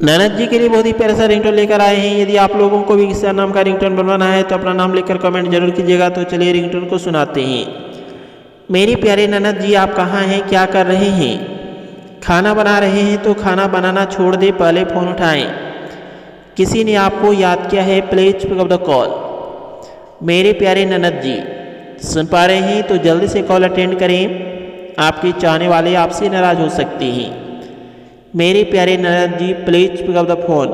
ननद जी के लिए बहुत ही प्यारा सा रिंगटोन लेकर आए हैं। यदि आप लोगों को भी इस नाम का रिंगटोन बनवाना है तो अपना नाम लिखकर कमेंट जरूर कीजिएगा। तो चलिए रिंगटोन को सुनाते हैं। मेरी प्यारे ननद जी, आप कहाँ हैं, क्या कर रहे हैं? खाना बना रहे हैं तो खाना बनाना छोड़ दे, पहले फ़ोन उठाएं। किसी ने आपको याद किया है, please pick up the call. मेरे प्यारे ननद जी, सुन पा रहे हैं तो जल्दी से कॉल अटेंड करें। आपके चाहने वाले आपसे नाराज़ हो सकते हैं। मेरे प्यारे ननद जी, please pick up the phone.